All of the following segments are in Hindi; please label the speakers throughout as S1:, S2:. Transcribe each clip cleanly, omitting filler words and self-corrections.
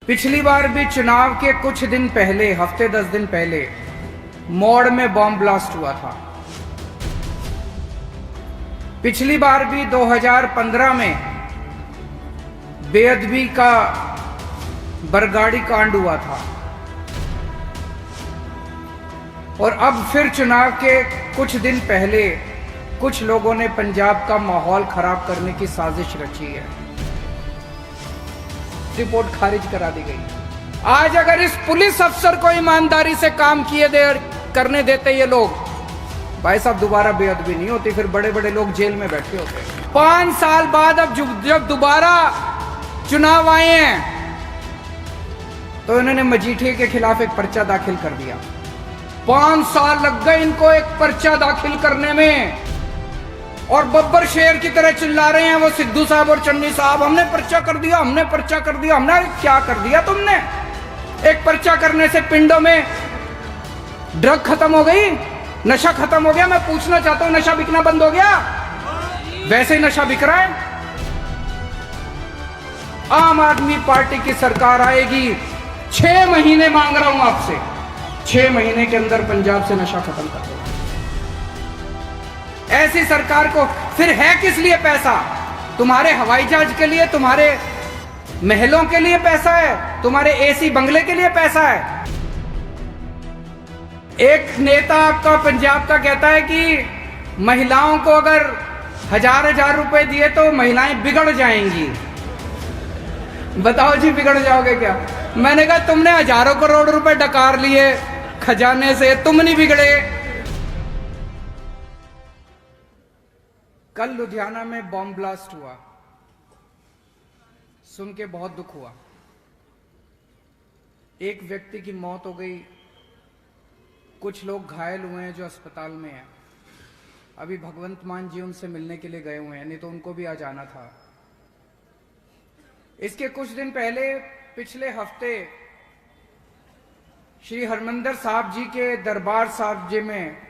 S1: पिछली बार भी चुनाव के कुछ दिन पहले, हफ्ते 10 दिन पहले मौड़ में बॉम्ब ब्लास्ट हुआ था। पिछली बार भी 2015 में बेअदबी का बरगाड़ी कांड हुआ था और अब फिर चुनाव के कुछ दिन पहले कुछ लोगों ने पंजाब का माहौल खराब करने की साजिश रची है। रिपोर्ट खारिज करा दी गई। आज अगर इस पुलिस अफसर को ईमानदारी से काम करने देते ये लोग, भाई साहब दोबारा बेअदबी नहीं होती, फिर बड़े बड़े लोग जेल में बैठे होते। 5 साल बाद अब जब दोबारा चुनाव आए हैं तो इन्होंने मजीठिया के खिलाफ एक पर्चा दाखिल कर दिया। 5 साल लग गए इनको एक पर्चा दाखिल करने में और बब्बर शेर की तरह चिल्ला रहे हैं वो सिद्धू साहब और चन्नी साहब, हमने पर्चा कर दिया, हमने पर्चा कर दिया। हमने क्या कर दिया तुमने? एक पर्चा करने से पिंडों में ड्रग खत्म हो गई, नशा खत्म हो गया? मैं पूछना चाहता हूं, नशा बिकना बंद हो गया? वैसे ही नशा बिक रहा है। आम आदमी पार्टी की सरकार आएगी, 6 महीने मांग रहा हूं आपसे, 6 महीने के अंदर पंजाब से नशा खत्म कर दो। ऐसी सरकार को फिर है किस लिए पैसा? तुम्हारे हवाई जहाज के लिए, तुम्हारे महलों के लिए पैसा है, तुम्हारे एसी बंगले के लिए पैसा है। एक नेता आपका पंजाब का कहता है कि महिलाओं को अगर 1000 रुपए दिए तो महिलाएं बिगड़ जाएंगी। बताओ जी, बिगड़ जाओगे क्या? मैंने कहा तुमने हजारों करोड़ रुपए डकार लिए खजाने से, तुम नहीं बिगड़े। कल लुधियाना में बॉम्ब ब्लास्ट हुआ, सुन के बहुत दुख हुआ। एक व्यक्ति की मौत हो गई, कुछ लोग घायल हुए हैं जो अस्पताल में हैं। अभी भगवंत मान जी उनसे मिलने के लिए गए हुए हैं, नहीं तो उनको भी आज आना था। इसके कुछ दिन पहले, पिछले हफ्ते, श्री हरमंदिर साहब जी के दरबार साहब जी में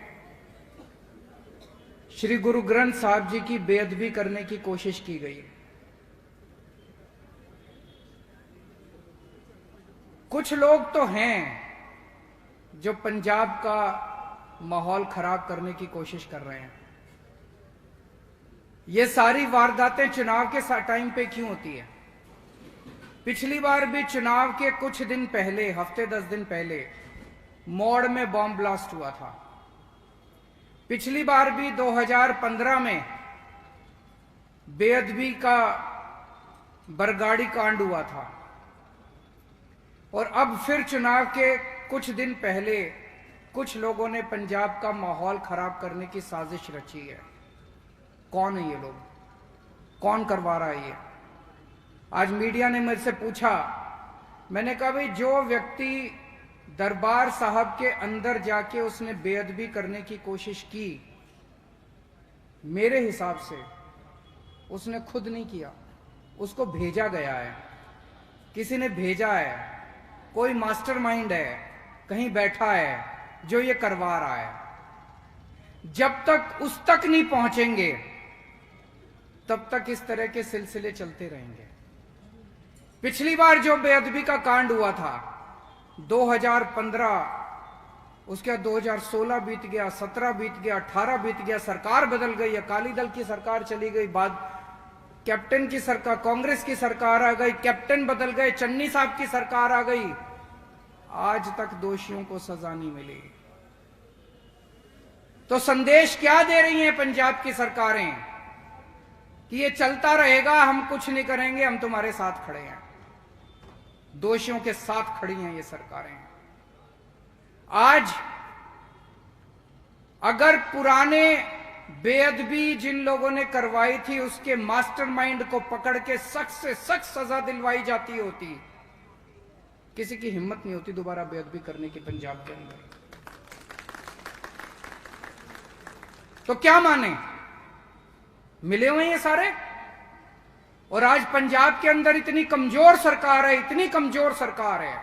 S1: श्री गुरु ग्रंथ साहब जी की बेअदबी करने की कोशिश की गई। कुछ लोग तो हैं जो पंजाब का माहौल खराब करने की कोशिश कर रहे हैं। ये सारी वारदातें चुनाव के टाइम पे क्यों होती है? पिछली बार भी चुनाव के कुछ दिन पहले, हफ्ते 10 दिन पहले मौड़ में बॉम्ब ब्लास्ट हुआ था। पिछली बार भी 2015 में बेअदबी का बरगाड़ी कांड हुआ था और अब फिर चुनाव के कुछ दिन पहले कुछ लोगों ने पंजाब का माहौल खराब करने की साजिश रची है। कौन है ये लोग? कौन करवा रहा है ये? आज मीडिया ने मेरे से पूछा, मैंने कहा भाई जो व्यक्ति दरबार साहब के अंदर जाके उसने बेअदबी करने की कोशिश की, मेरे हिसाब से उसने खुद नहीं किया, उसको भेजा गया है, किसी ने भेजा है। कोई मास्टरमाइंड है, कहीं बैठा है जो ये करवा रहा है। जब तक उस तक नहीं पहुंचेंगे तब तक इस तरह के सिलसिले चलते रहेंगे। पिछली बार जो बेअदबी का कांड हुआ था 2015, उसके बाद 2016 बीत गया, 17 बीत गया, 18 बीत गया, सरकार बदल गई, अकाली दल की सरकार चली गई, बाद कैप्टन की सरकार, कांग्रेस की सरकार आ गई, कैप्टन बदल गए, चन्नी साहब की सरकार आ गई, आज तक दोषियों को सजा नहीं मिली। तो संदेश क्या दे रही हैं पंजाब की सरकारें कि ये चलता रहेगा, हम कुछ नहीं करेंगे, हम तुम्हारे साथ खड़े हैं। दोषियों के साथ खड़ी हैं ये सरकारें। आज अगर पुराने बेअदबी जिन लोगों ने करवाई थी उसके मास्टरमाइंड को पकड़ के सख्त से सख्त सजा दिलवाई जाती होती, किसी की हिम्मत नहीं होती दोबारा बेअदबी करने की पंजाब के अंदर। तो क्या माने? मिले हुए ये सारे। और आज पंजाब के अंदर इतनी कमजोर सरकार है, इतनी कमजोर सरकार है,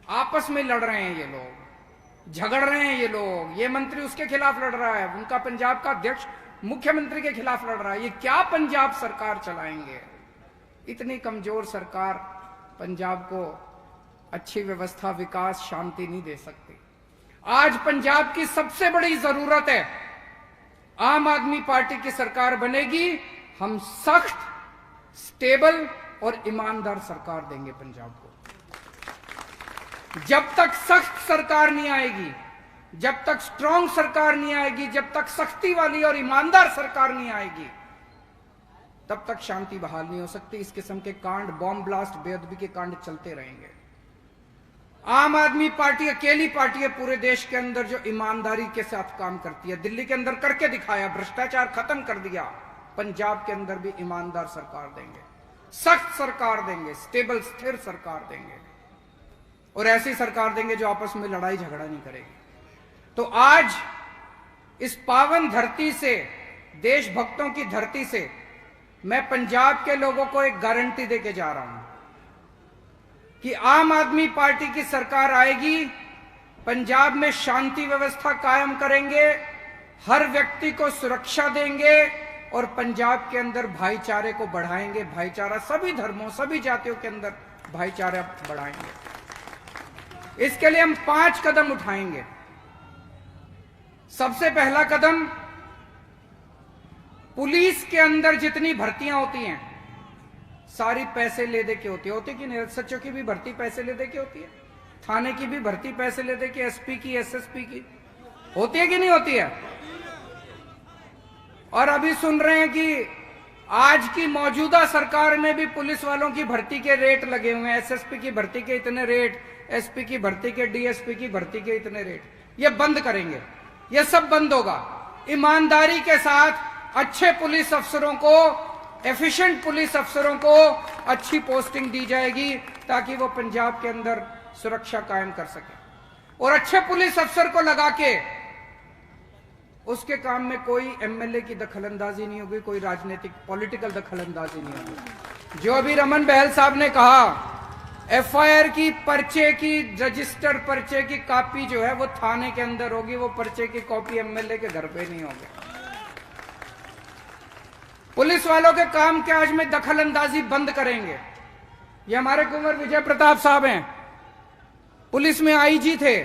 S1: आपस में लड़ रहे हैं ये लोग, झगड़ रहे हैं ये लोग। ये मंत्री उसके खिलाफ लड़ रहा है, उनका पंजाब का अध्यक्ष मुख्यमंत्री के खिलाफ लड़ रहा है। ये क्या पंजाब सरकार चलाएंगे? इतनी कमजोर सरकार पंजाब को अच्छी व्यवस्था, विकास, शांति नहीं दे सकती। आज पंजाब की सबसे बड़ी जरूरत है, आम आदमी पार्टी की सरकार बनेगी, हम सख्त, स्टेबल और ईमानदार सरकार देंगे पंजाब को। जब तक सख्त सरकार नहीं आएगी, जब तक स्ट्रांग सरकार नहीं आएगी, जब तक सख्ती वाली और ईमानदार सरकार नहीं आएगी, तब तक शांति बहाल नहीं हो सकती। इस किस्म के कांड, बॉम्ब ब्लास्ट, बेअदबी के कांड चलते रहेंगे। आम आदमी पार्टी अकेली पार्टी है पूरे देश के अंदर जो ईमानदारी के साथ काम करती है। दिल्ली के अंदर करके दिखाया, भ्रष्टाचार खत्म कर दिया। पंजाब के अंदर भी ईमानदार सरकार देंगे, सख्त सरकार देंगे, स्टेबल, स्थिर सरकार देंगे, और ऐसी सरकार देंगे जो आपस में लड़ाई झगड़ा नहीं करेगी। तो आज इस पावन धरती से, देशभक्तों की धरती से, मैं पंजाब के लोगों को एक गारंटी देके जा रहा हूं कि आम आदमी पार्टी की सरकार आएगी, पंजाब में शांति व्यवस्था कायम करेंगे, हर व्यक्ति को सुरक्षा देंगे और पंजाब के अंदर भाईचारे को बढ़ाएंगे। भाईचारा, सभी धर्मों, सभी जातियों के अंदर भाईचारा बढ़ाएंगे। इसके लिए हम 5 कदम उठाएंगे। सबसे पहला कदम, पुलिस के अंदर जितनी भर्तियां होती हैं सारी पैसे ले दे के होती कि नहीं? एसएचओ की भी भर्ती पैसे ले दे के होती है, थाने की भी भर्ती पैसे ले दे के, एसपी की, एसएसपी की होती है कि नहीं होती है? और अभी सुन रहे हैं कि आज की मौजूदा सरकार में भी पुलिस वालों की भर्ती के रेट लगे हुए हैं। एसएसपी की भर्ती के इतने रेट, एसपी की भर्ती के, डीएसपी की भर्ती के इतने रेट। ये बंद करेंगे, ये सब बंद होगा। ईमानदारी के साथ अच्छे पुलिस अफसरों को, एफिशिएंट पुलिस अफसरों को अच्छी पोस्टिंग दी जाएगी ताकि वो पंजाब के अंदर सुरक्षा कायम कर सके। और अच्छे पुलिस अफसर को लगा के उसके काम में कोई एमएलए की दखलंदाजी नहीं होगी, कोई राजनीतिक पॉलिटिकल दखलंदाजी नहीं होगी। जो अभी रमन बहल साहब ने कहा, एफआईआर की, पर्चे की, रजिस्टर पर्चे की कॉपी जो है वो थाने के अंदर होगी, वो पर्चे की कॉपी एमएलए के घर पे नहीं होगी। पुलिस वालों के काम के आज में दखल अंदाजी बंद करेंगे। ये हमारे कुंवर विजय प्रताप साहब हैं, पुलिस में आईजी थे,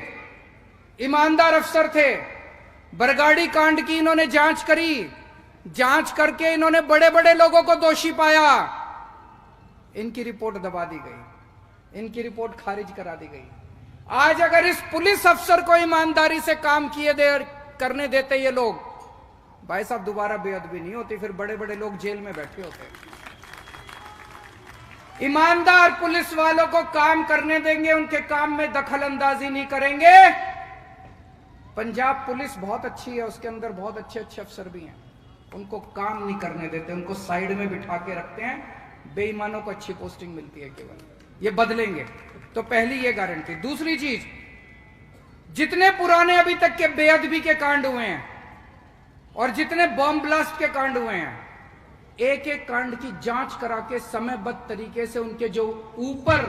S1: ईमानदार अफसर थे। बरगाड़ी कांड की इन्होंने जांच करी, जांच करके इन्होंने बड़े बड़े लोगों को दोषी पाया। इनकी रिपोर्ट दबा दी गई, इनकी रिपोर्ट खारिज करा दी गई। आज अगर इस पुलिस अफसर को ईमानदारी से काम करने देते ये लोग, भाई साहब दोबारा बेअदबी नहीं होती, फिर बड़े बड़े लोग जेल में बैठे होते। ईमानदार पुलिस वालों को काम करने देंगे, उनके काम में दखल अंदाजी नहीं करेंगे। पंजाब पुलिस बहुत अच्छी है, उसके अंदर बहुत अच्छे अच्छे अफसर भी हैं, उनको काम नहीं करने देते, उनको साइड में बिठा के रखते हैं। बेईमानों को अच्छी पोस्टिंग मिलती है केवल। ये बदलेंगे। तो पहली ये गारंटी। दूसरी चीज, जितने पुराने अभी तक के बेअदबी के कांड हुए हैं और जितने बॉम्ब ब्लास्ट के कांड हुए हैं, एक एक कांड की जांच करा के समयबद्ध तरीके से उनके जो ऊपर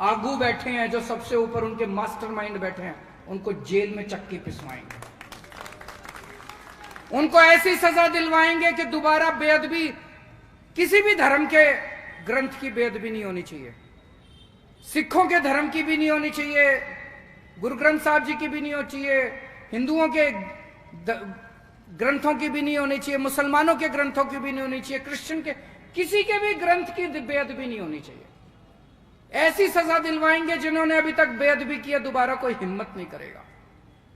S1: आगू बैठे हैं, जो सबसे ऊपर उनके मास्टरमाइंड बैठे हैं, उनको जेल में चक्की पिसवाएंगे। उनको ऐसी सजा दिलवाएंगे कि दोबारा बेअदबी, किसी भी धर्म के ग्रंथ की बेअदबी नहीं होनी चाहिए, सिखों के धर्म की भी नहीं होनी चाहिए, गुरु ग्रंथ साहब जी की भी नहीं होनी चाहिए, हिंदुओं के ग्रंथों की भी नहीं होनी चाहिए, मुसलमानों के ग्रंथों की भी नहीं होनी चाहिए, क्रिश्चियन के, किसी के भी ग्रंथ की बेअदबी नहीं होनी चाहिए। ऐसी सजा दिलवाएंगे जिन्होंने अभी तक बेअदबी किया, दोबारा कोई हिम्मत नहीं करेगा।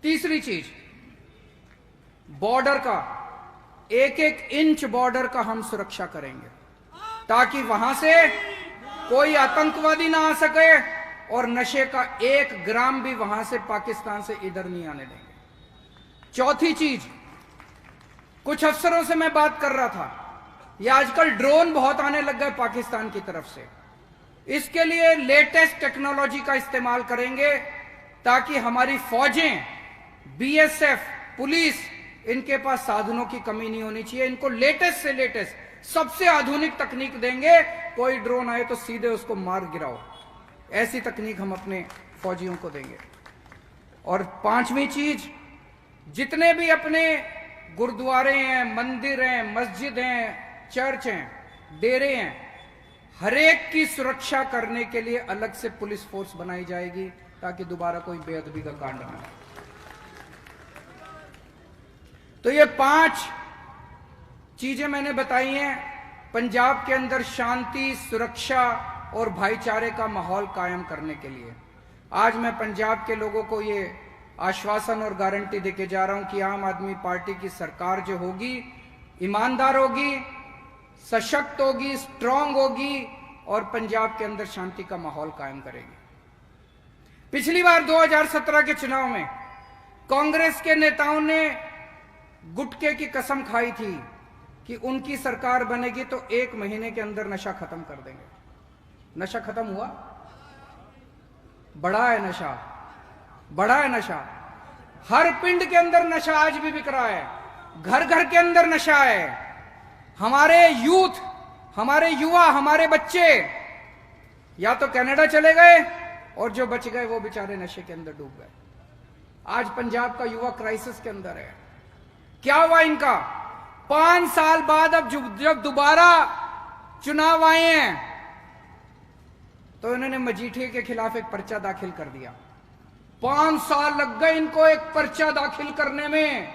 S1: तीसरी चीज, बॉर्डर का एक एक इंच बॉर्डर का हम सुरक्षा करेंगे ताकि वहां से कोई आतंकवादी ना आ सके और नशे का 1 ग्राम भी वहां से पाकिस्तान से इधर नहीं आने देंगे। चौथी चीज, कुछ अफसरों से मैं बात कर रहा था, ये आजकल ड्रोन बहुत आने लग गए पाकिस्तान की तरफ से। इसके लिए लेटेस्ट टेक्नोलॉजी का इस्तेमाल करेंगे ताकि हमारी फौजें, बीएसएफ, पुलिस, इनके पास साधनों की कमी नहीं होनी चाहिए। इनको लेटेस्ट से लेटेस्ट सबसे आधुनिक तकनीक देंगे, कोई ड्रोन आए तो सीधे उसको मार गिराओ, ऐसी तकनीक हम अपने फौजियों को देंगे। और पांचवी चीज, जितने भी अपने गुरुद्वारे हैं, मंदिर हैं, मस्जिद हैं, चर्च हैं, डेरे हैं, हरेक की सुरक्षा करने के लिए अलग से पुलिस फोर्स बनाई जाएगी ताकि दोबारा कोई बेअदबी का कांड ना हो। तो ये 5 चीजें मैंने बताई हैं पंजाब के अंदर शांति, सुरक्षा और भाईचारे का माहौल कायम करने के लिए। आज मैं पंजाब के लोगों को ये आश्वासन और गारंटी देके जा रहा हूं कि आम आदमी पार्टी की सरकार जो होगी ईमानदार होगी, सशक्त होगी, स्ट्रांग होगी और पंजाब के अंदर शांति का माहौल कायम करेगी। पिछली बार 2017 के चुनाव में कांग्रेस के नेताओं ने गुटके की कसम खाई थी कि उनकी सरकार बनेगी तो 1 महीने के अंदर नशा खत्म कर देंगे। नशा खत्म हुआ? बढ़ा है नशा, बढ़ा है नशा। हर पिंड के अंदर नशा आज भी बिक रहा है, घर घर के अंदर नशा है। हमारे यूथ, हमारे युवा, हमारे बच्चे या तो कनाडा चले गए और जो बच गए वो बेचारे नशे के अंदर डूब गए। आज पंजाब का युवा क्राइसिस के अंदर है। क्या हुआ इनका? 5 साल बाद अब जब दोबारा चुनाव आए हैं तो इन्होंने मजीठिया के खिलाफ एक पर्चा दाखिल कर दिया। 5 साल लग गए इनको एक पर्चा दाखिल करने में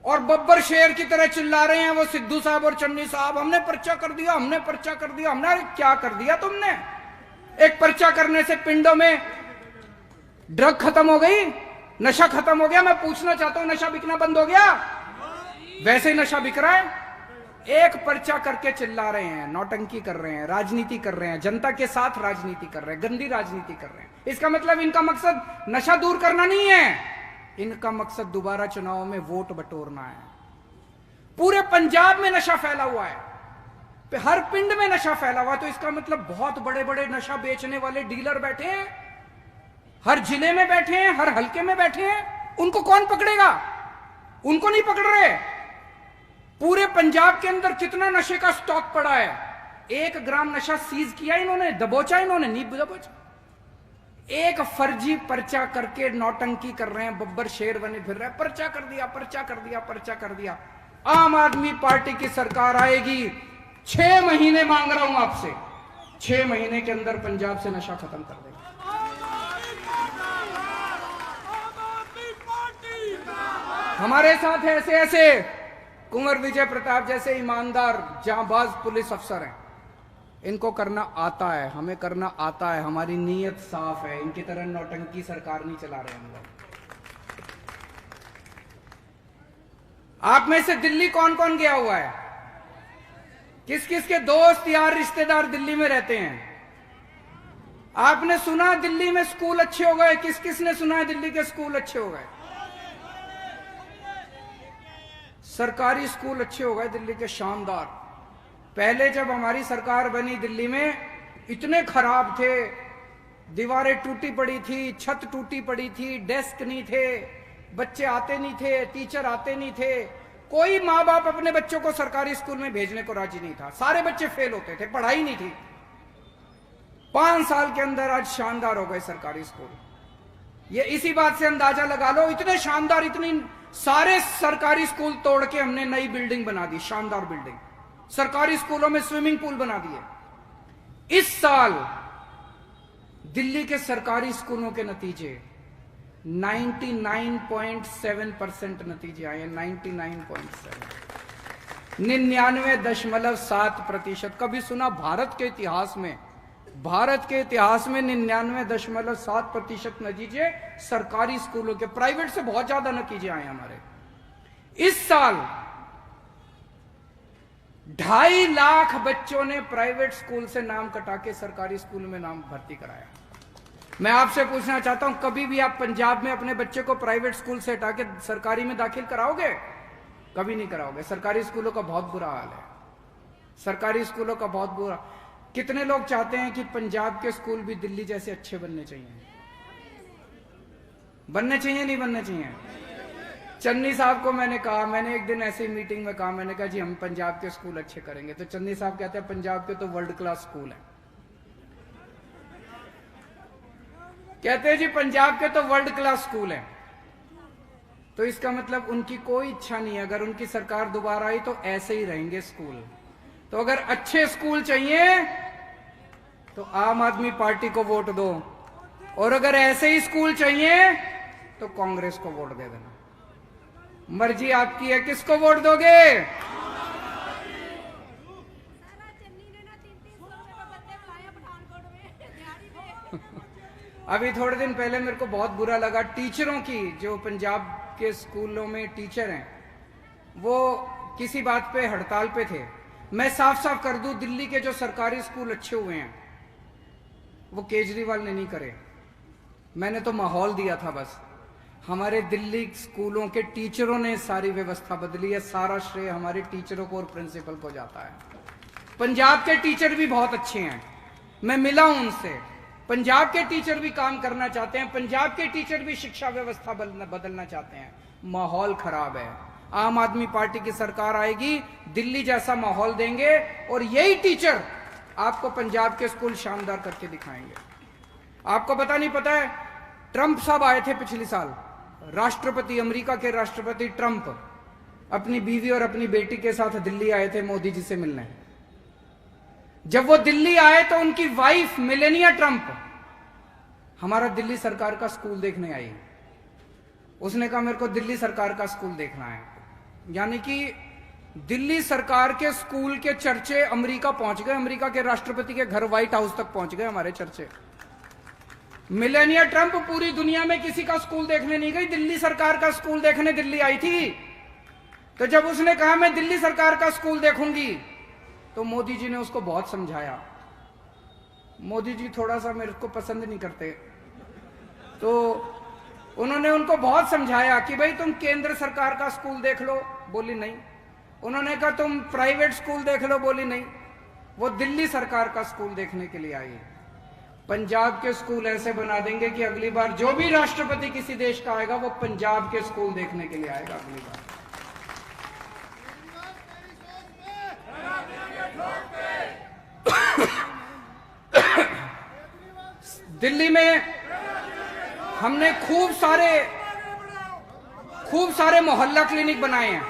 S1: और बब्बर शेर की तरह चिल्ला रहे हैं वो सिद्धू साहब और चन्नी साहब, हमने पर्चा कर दिया, हमने पर्चा कर दिया। हमने अरे क्या कर दिया तुमने? एक पर्चा करने से पिंडों में ड्रग खत्म हो गई, नशा खत्म हो गया? मैं पूछना चाहता हूं, नशा बिकना बंद हो गया? वैसे ही नशा बिक रहा है। एक पर्चा करके चिल्ला रहे हैं, नौटंकी कर रहे हैं, राजनीति कर रहे हैं, जनता के साथ राजनीति कर रहे हैं, गंदी राजनीति कर रहे हैं। इसका मतलब इनका मकसद नशा दूर करना नहीं है, इनका मकसद दोबारा चुनाव में वोट बटोरना है। पूरे पंजाब में नशा फैला हुआ है, हर पिंड में नशा फैला हुआ है। तो इसका मतलब बहुत बड़े बड़े नशा बेचने वाले डीलर बैठे हैं, हर जिले में बैठे हैं, हर हल्के में बैठे हैं। उनको कौन पकड़ेगा? उनको नहीं पकड़ रहे। पूरे पंजाब के अंदर कितना नशे का स्टॉक पड़ा है? 1 ग्राम नशा सीज किया इन्होंने, दबोचा इन्होंने? नहीं दबोचा। एक फर्जी पर्चा करके नौटंकी कर रहे हैं, बब्बर शेर बने फिर रहे हैं, पर्चा कर दिया, पर्चा कर दिया, पर्चा कर दिया। आम आदमी पार्टी की सरकार आएगी, 6 महीने मांग रहा हूं आपसे, 6 महीने के अंदर पंजाब से नशा खत्म कर देगा। हमारे साथ ऐसे ऐसे कुंवर विजय प्रताप जैसे ईमानदार जांबाज पुलिस अफसर हैं, इनको करना आता है, हमें करना आता है, हमारी नीयत साफ है। इनकी तरह नौटंकी सरकार नहीं चला रहे हम लोग। आप में से दिल्ली कौन कौन गया हुआ है? किस किस के दोस्त यार रिश्तेदार दिल्ली में रहते हैं? आपने सुना दिल्ली में स्कूल अच्छे हो गए? किस किस ने सुना है दिल्ली के स्कूल अच्छे हो गए? सरकारी स्कूल अच्छे हो गए दिल्ली के, शानदार। पहले जब हमारी सरकार बनी दिल्ली में इतने खराब थे, दीवारें टूटी पड़ी थी, छत टूटी पड़ी थी, डेस्क नहीं थे, बच्चे आते नहीं थे, टीचर आते नहीं थे। कोई माँ बाप अपने बच्चों को सरकारी स्कूल में भेजने को राजी नहीं था, सारे बच्चे फेल होते थे, पढ़ाई नहीं थी। 5 साल के अंदर आज शानदार हो गए सरकारी स्कूल। ये इसी बात से अंदाजा लगा लो, इतने शानदार, इतनी सारे सरकारी स्कूल तोड़ के हमने नई बिल्डिंग बना दी, शानदार बिल्डिंग। सरकारी स्कूलों में स्विमिंग पूल बना दिए। इस साल दिल्ली के सरकारी स्कूलों के नतीजे 99.7% नतीजे आए। 99.7, 99.7%। कभी सुना भारत के इतिहास में, भारत के इतिहास में 99.7% नतीजे सरकारी स्कूलों के। प्राइवेट से बहुत ज्यादा नतीजे आए हमारे। इस साल 2.5 लाख बच्चों ने प्राइवेट स्कूल से नाम कटा के सरकारी स्कूल में नाम भर्ती कराया। मैं आपसे पूछना चाहता हूं, कभी भी आप पंजाब में अपने बच्चे को प्राइवेट स्कूल से हटा के सरकारी में दाखिल कराओगे? कभी नहीं कराओगे। सरकारी स्कूलों का बहुत बुरा हाल है, सरकारी स्कूलों का बहुत बुरा। कितने लोग चाहते हैं कि पंजाब के स्कूल भी दिल्ली जैसे अच्छे बनने चाहिए? बनने चाहिए, नहीं बनने चाहिए? चन्नी साहब को मैंने कहा, मैंने एक दिन ऐसी मीटिंग में कहा, मैंने कहा जी हम पंजाब के स्कूल अच्छे करेंगे। तो चन्नी साहब कहते हैं पंजाब के तो वर्ल्ड क्लास स्कूल है। कहते हैं जी पंजाब के तो वर्ल्ड क्लास स्कूल है। तो इसका मतलब उनकी कोई इच्छा नहीं है, अगर उनकी सरकार दोबारा आई तो ऐसे ही रहेंगे स्कूल। तो अगर अच्छे स्कूल चाहिए तो आम आदमी पार्टी को वोट दो, और अगर ऐसे ही स्कूल चाहिए तो कांग्रेस को वोट दे देना। मर्जी आपकी है, किसको वोट दोगे? अभी थोड़े दिन पहले मेरे को बहुत बुरा लगा, टीचरों की, जो पंजाब के स्कूलों में टीचर हैं, वो किसी बात पे हड़ताल पे थे। मैं साफ साफ कर दूं, दिल्ली के जो सरकारी स्कूल अच्छे हुए हैं वो केजरीवाल ने नहीं करे, मैंने तो माहौल दिया था बस। हमारे दिल्ली स्कूलों के टीचरों ने सारी व्यवस्था बदली है, सारा श्रेय हमारे टीचरों को और प्रिंसिपल को जाता है। पंजाब के टीचर भी बहुत अच्छे हैं, मैं मिला हूं उनसे। पंजाब के टीचर भी काम करना चाहते हैं, पंजाब के टीचर भी शिक्षा व्यवस्था बदलना चाहते हैं। माहौल खराब है, आम आदमी पार्टी की सरकार आएगी, दिल्ली जैसा माहौल देंगे, और यही टीचर आपको पंजाब के स्कूल शानदार करके दिखाएंगे। आपको पता नहीं पता है, ट्रंप साहब आए थे पिछले साल, राष्ट्रपति, अमेरिका के राष्ट्रपति ट्रंप अपनी बीवी और अपनी बेटी के साथ दिल्ली आए थे मोदी जी से मिलने। जब वो दिल्ली आए तो उनकी वाइफ मेलेनिया ट्रंप हमारा दिल्ली सरकार का स्कूल देखने आई। उसने कहा मेरे को दिल्ली सरकार का स्कूल देखना है। यानी कि दिल्ली सरकार के स्कूल के चर्चे अमेरिका पहुंच गए, अमेरिका के राष्ट्रपति के घर व्हाइट हाउस तक पहुंच गए हमारे चर्चे। मेलेनिया ट्रंप पूरी दुनिया में किसी का स्कूल देखने नहीं गई, दिल्ली सरकार का स्कूल देखने दिल्ली आई थी। तो जब उसने कहा मैं दिल्ली सरकार का स्कूल देखूंगी, तो मोदी जी ने उसको बहुत समझाया। मोदी जी थोड़ा सा मेरे को पसंद नहीं करते, तो उन्होंने उनको बहुत समझाया कि भाई तुम केंद्र सरकार का स्कूल देख लो, बोली नहीं। उन्होंने कहा तुम प्राइवेट स्कूल देख लो, बोली नहीं। वो दिल्ली सरकार का स्कूल देखने के लिए आई। पंजाब के स्कूल ऐसे बना देंगे कि अगली बार जो भी राष्ट्रपति किसी देश का आएगा वो पंजाब के स्कूल देखने के लिए आएगा अगली बार। दिल्ली में हमने खूब सारे मोहल्ला क्लिनिक बनाए हैं।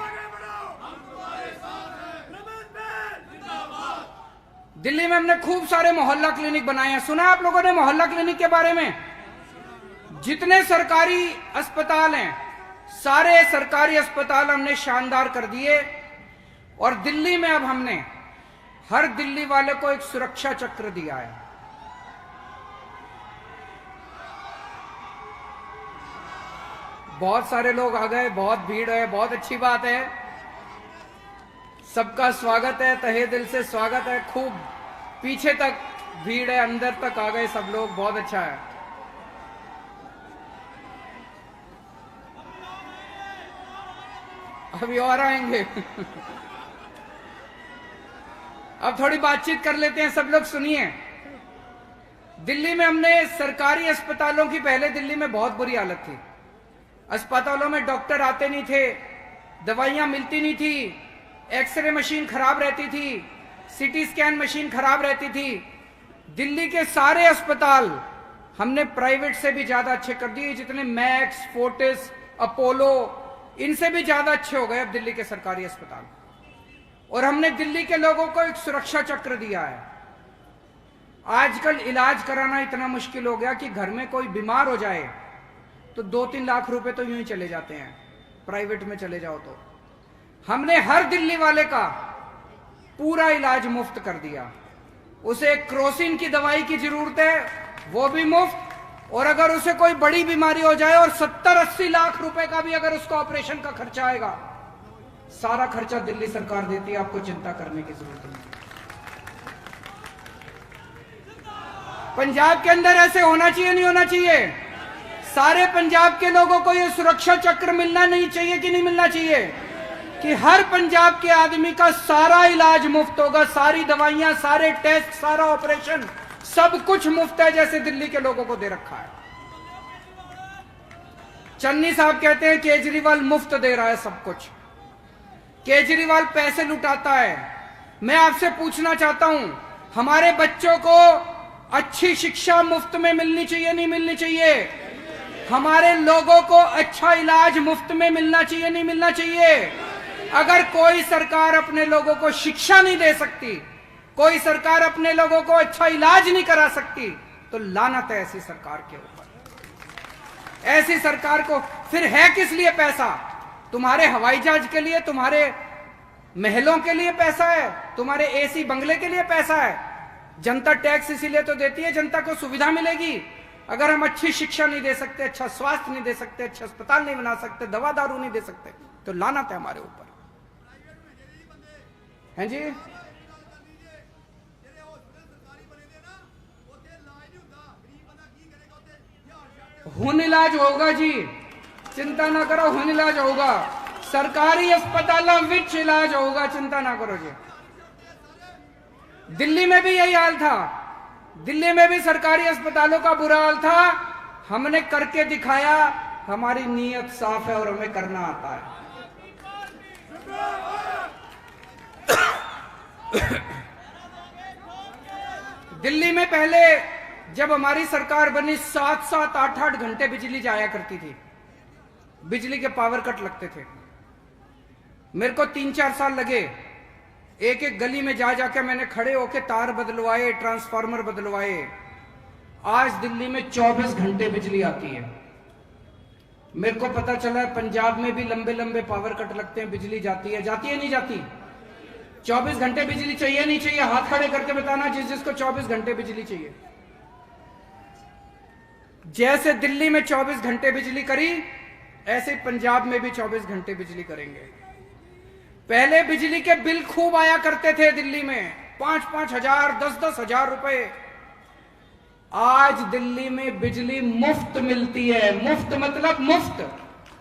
S1: दिल्ली में हमने खूब सारे मोहल्ला क्लिनिक बनाए हैं। सुना आप लोगों ने मोहल्ला क्लिनिक के बारे में? जितने सरकारी अस्पताल हैं, सारे सरकारी अस्पताल हमने शानदार कर दिए। और दिल्ली में अब हमने हर दिल्ली वाले को एक सुरक्षा चक्र दिया है। बहुत सारे लोग आ गए, बहुत भीड़ है, बहुत अच्छी बात है, सबका स्वागत है, तहे दिल से स्वागत है। खूब पीछे तक भीड़ है, अंदर तक आ गए सब लोग, बहुत अच्छा है। अभी और आएंगे। अब थोड़ी बातचीत कर लेते हैं सब लोग, सुनिए। दिल्ली में हमने सरकारी अस्पतालों की, पहले दिल्ली में बहुत बुरी हालत थी, अस्पतालों में डॉक्टर आते नहीं थे, दवाइयां मिलती नहीं थी, एक्सरे मशीन खराब रहती थी, सीटी स्कैन मशीन खराब रहती थी। दिल्ली के सारे अस्पताल हमने प्राइवेट से भी ज्यादा अच्छे कर दिए, जितने मैक्स, फोर्टिस, अपोलो, इनसे भी ज्यादा अच्छे हो गए अब दिल्ली के सरकारी अस्पताल। और हमने दिल्ली के लोगों को एक सुरक्षा चक्र दिया है। आजकल इलाज कराना इतना मुश्किल हो गया कि घर में कोई बीमार हो जाए तो 2-3 लाख रुपए तो यूं ही चले जाते हैं, प्राइवेट में चले जाओ तो। हमने हर दिल्ली वाले का पूरा इलाज मुफ्त कर दिया। उसे क्रोसिन की दवाई की जरूरत है, वो भी मुफ्त, और अगर उसे कोई बड़ी बीमारी हो जाए और 70-80 लाख रुपए का भी अगर उसका ऑपरेशन का खर्चा आएगा, सारा खर्चा दिल्ली सरकार देती है, आपको चिंता करने की जरूरत नहीं। पंजाब के अंदर ऐसे होना चाहिए, नहीं होना चाहिए? सारे पंजाब के लोगों को यह सुरक्षा चक्र मिलना नहीं चाहिए कि नहीं मिलना चाहिए? कि हर पंजाब के आदमी का सारा इलाज मुफ्त होगा, सारी दवाइयां, सारे टेस्ट, सारा ऑपरेशन, सब कुछ मुफ्त है, जैसे दिल्ली के लोगों को दे रखा है। चन्नी साहब कहते हैं केजरीवाल मुफ्त दे रहा है सब कुछ, केजरीवाल पैसे लुटाता है। मैं आपसे पूछना चाहता हूं, हमारे बच्चों को अच्छी शिक्षा मुफ्त में मिलनी चाहिए, नहीं मिलनी चाहिए? हमारे लोगों को अच्छा इलाज मुफ्त में मिलना चाहिए, नहीं मिलना चाहिए? अगर कोई सरकार अपने लोगों को शिक्षा नहीं दे सकती, कोई सरकार अपने लोगों को अच्छा इलाज नहीं करा सकती, तो लानत है ऐसी सरकार के ऊपर। ऐसी सरकार को फिर है किस लिए पैसा? तुम्हारे हवाई जहाज के लिए, तुम्हारे महलों के लिए पैसा है, तुम्हारे एसी बंगले के लिए पैसा है। जनता टैक्स इसीलिए तो देती है, जनता को सुविधा मिलेगी। अगर हम अच्छी शिक्षा नहीं दे सकते, अच्छा स्वास्थ्य नहीं दे सकते, अच्छे अस्पताल नहीं बना सकते, दवा दारू नहीं दे सकते, तो लानत है हमारे ऊपर। हैं जी? हुन इलाज होगा जी, चिंता ना करो, हुन इलाज होगा। सरकारी अस्पतालों विच इलाज होगा, चिंता ना करो जी। दिल्ली में भी यही हाल था, दिल्ली में भी सरकारी अस्पतालों का बुरा हाल था। हमने करके दिखाया, हमारी नीयत साफ है और हमें करना आता है। दिल्ली में पहले जब हमारी सरकार बनी 7-7, 8-8 घंटे बिजली जाया करती थी, बिजली के पावर कट लगते थे। मेरे को 3-4 साल लगे, एक एक गली में जा जाके मैंने खड़े होके तार बदलवाए, ट्रांसफार्मर बदलवाए। आज दिल्ली में 24 घंटे बिजली आती है। मेरे को पता चला है पंजाब में भी लंबे लंबे पावर कट लगते हैं, बिजली जाती है नहीं जाती? 24 घंटे बिजली चाहिए नहीं चाहिए? हाथ खड़े करके बताना जिस जिसको 24 घंटे बिजली चाहिए। जैसे दिल्ली में 24 घंटे बिजली करी, ऐसे पंजाब में भी 24 घंटे बिजली करेंगे। पहले बिजली के बिल खूब आया करते थे दिल्ली में, 5-5 हजार, 10-10 हजार रुपए। आज दिल्ली में बिजली मुफ्त मिलती है। मुफ्त मतलब मुफ्त,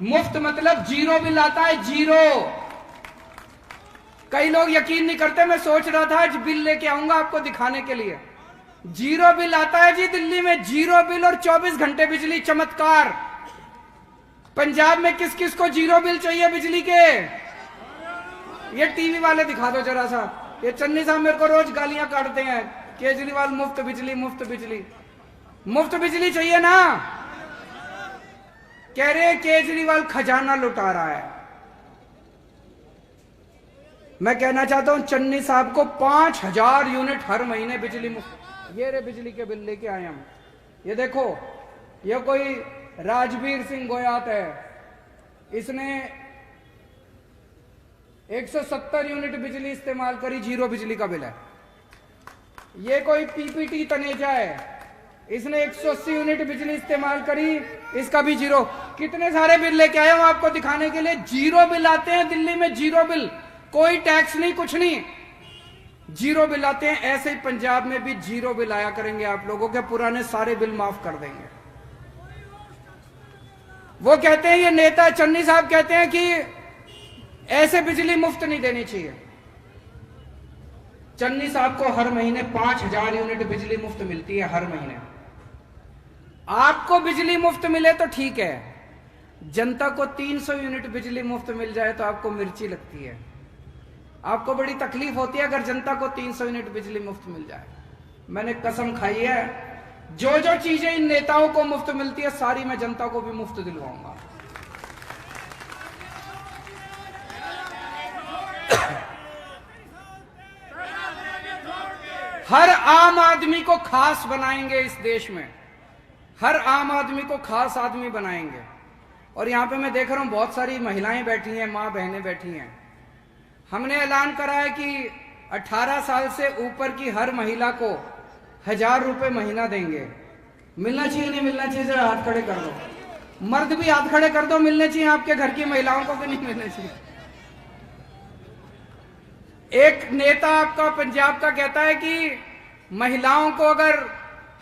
S1: मुफ्त मतलब जीरो बिल आता है, जीरो। कई लोग यकीन नहीं करते, मैं सोच रहा था आज बिल लेके आऊंगा आपको दिखाने के लिए। जीरो बिल आता है जी दिल्ली में, जीरो बिल और 24 घंटे बिजली, चमत्कार। पंजाब में किस किस को जीरो बिल चाहिए बिजली के? ये टीवी वाले दिखा दो जरा सा। ये चन्नी साहब मेरे को रोज गालियां काटते हैं, केजरीवाल मुफ्त बिजली, मुफ्त बिजली। मुफ्त बिजली चाहिए ना? कह रहे केजरीवाल खजाना लुटा रहा है। मैं कहना चाहता हूं चन्नी साहब को 5000 यूनिट हर महीने बिजली मुफ्त। ये रे बिजली के बिल लेके आए हम। ये देखो, ये कोई राजवीर सिंह गोयात है, इसने 170 यूनिट बिजली इस्तेमाल करी, जीरो बिजली का बिल है। ये कोई पीपीटी तनेजा है, इसने 180 यूनिट बिजली इस्तेमाल करी, इसका भी जीरो। कितने सारे बिल लेके आए हूं आपको दिखाने के लिए। जीरो बिल आते हैं दिल्ली में, जीरो बिल, कोई टैक्स नहीं, कुछ नहीं, जीरो बिल आते हैं। ऐसे ही पंजाब में भी जीरो बिल आया करेंगे आप लोगों के, पुराने सारे बिल माफ कर देंगे। वो कहते हैं, ये नेता चन्नी साहब कहते हैं कि ऐसे बिजली मुफ्त नहीं देनी चाहिए। चन्नी साहब को हर महीने 5000 यूनिट बिजली मुफ्त मिलती है, हर महीने। आपको बिजली मुफ्त मिले तो ठीक है, जनता को 300 यूनिट बिजली मुफ्त मिल जाए तो आपको मिर्ची लगती है। आपको बड़ी तकलीफ होती है अगर जनता को 300 यूनिट बिजली मुफ्त मिल जाए। मैंने कसम खाई है, जो जो चीजें इन नेताओं को मुफ्त मिलती है, सारी मैं जनता को भी मुफ्त दिलवाऊंगा। हर आम आदमी को खास बनाएंगे इस देश में, हर आम आदमी को खास आदमी बनाएंगे। और यहां पे मैं देख रहा हूं बहुत सारी महिलाएं बैठी हैं, मां बहनें बैठी हैं। हमने ऐलान करा है कि 18 साल से ऊपर की हर महिला को 1000 रुपए महीना देंगे। मिलना चाहिए नहीं मिलना चाहिए? जरा हाथ खड़े कर दो। मर्द भी हाथ खड़े कर दो, मिलने चाहिए आपके घर की महिलाओं को कि नहीं मिलने चाहिए? एक नेता आपका पंजाब का कहता है कि महिलाओं को अगर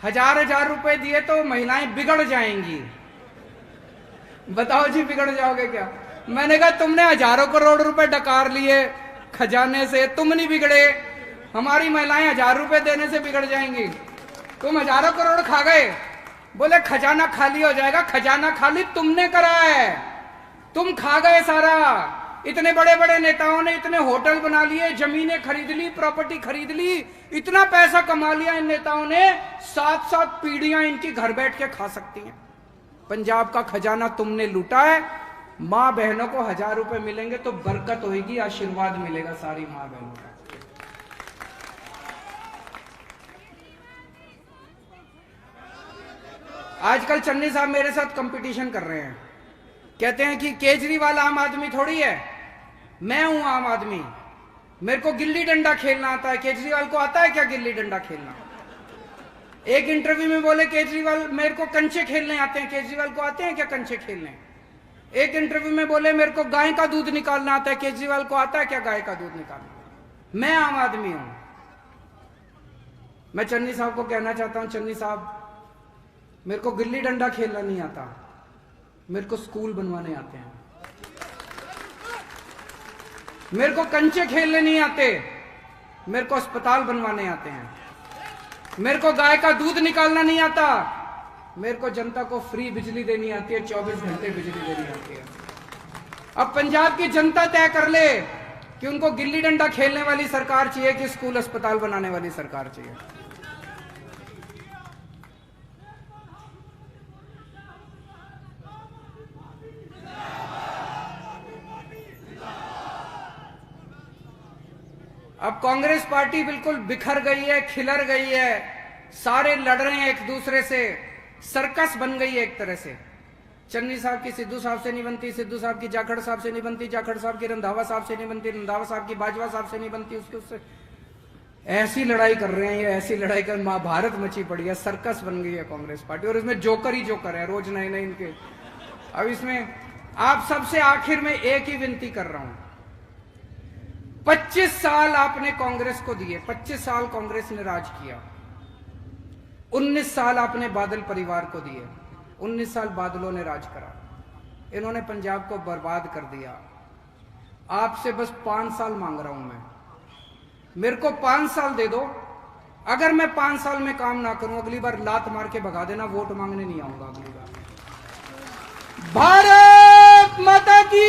S1: 1000 रुपए दिए तो महिलाएं बिगड़ जाएंगी। बताओ जी, बिगड़ जाओगे क्या? मैंने कहा तुमने हजारों करोड़ रुपए डकार लिए खजाने से, तुम नहीं बिगड़े, हमारी महिलाएं 1000 रुपए देने से बिगड़ जाएंगी। तुम हजारों करोड़ खा गए, बोले खजाना खाली हो जाएगा। खजाना खाली तुमने करा है, तुम खा गए सारा। इतने बड़े बड़े नेताओं ने इतने होटल बना लिए, जमीनें खरीद ली, प्रॉपर्टी खरीद ली, इतना पैसा कमा लिया इन नेताओं ने, 7-7 पीढ़ियां इनकी घर बैठ के खा सकती हैं। पंजाब का खजाना तुमने लूटा है, माँ बहनों को 1000 रुपए मिलेंगे तो बरकत होगी, आशीर्वाद मिलेगा सारी माँ बहनों का। आजकल चन्नी साहब मेरे साथ कंपटीशन कर रहे हैं, कहते हैं कि केजरीवाल आम आदमी थोड़ी है, मैं हूं आम आदमी, मेरे को गिल्ली डंडा खेलना आता है। केजरीवाल को आता है क्या गिल्ली डंडा खेलना? एक इंटरव्यू में बोले केजरीवाल मेरे को कंचे खेलने आते हैं। केजरीवाल को आते हैं क्या कंचे खेलने? एक इंटरव्यू में बोले मेरे को गाय का दूध निकालना आता है। केजरीवाल को आता है क्या गाय का दूध निकालना? मैं आम आदमी हूं। मैं चन्नी साहब को कहना चाहता हूं, चन्नी साहब मेरे को गिल्ली डंडा खेलना नहीं आता, मेरे को स्कूल बनवाने आते हैं। मेरे को कंचे खेलने नहीं आते, मेरे को अस्पताल बनवाने आते हैं। मेरे को गाय का दूध निकालना नहीं आता, मेरे को जनता को फ्री बिजली देनी आती है, 24 घंटे बिजली देनी आती है। अब पंजाब की जनता तय कर ले कि उनको गिल्ली डंडा खेलने वाली सरकार चाहिए कि स्कूल अस्पताल बनाने वाली सरकार चाहिए। अब कांग्रेस पार्टी बिल्कुल बिखर गई है, खिलर गई है, सारे लड़ रहे हैं एक दूसरे से, सर्कस बन गई है एक तरह से। चन्नी साहब की सिद्धू साहब से नहीं बनती, सिद्धू साहब की जाखड़ साहब से नहीं बनती, जाखड़ साहब की रंधावा साहब से नहीं बनती, रंधावा साहब की बाजवा साहब से नहीं बनती, उससे ऐसी लड़ाई कर रहे हैं ये, ऐसी लड़ाई कर महाभारत मची पड़ी है, सर्कस बन गई है कांग्रेस पार्टी। और इसमें जोकर ही जोकर है, रोज नए नए इनके। अब इसमें आप सबसे आखिर में एक ही विनती कर रहा हूं, 25 साल आपने कांग्रेस को दिए, 25 साल कांग्रेस ने राज किया, 19 साल आपने बादल परिवार को दिए, 19 साल बादलों ने राज करा, इन्होंने पंजाब को बर्बाद कर दिया। आपसे बस 5 साल मांग रहा हूं मैं, मेरे को 5 साल दे दो। अगर मैं 5 साल में काम ना करूं, अगली बार लात मार के भगा देना, वोट मांगने नहीं आऊंगा अगली बार। भारत माता की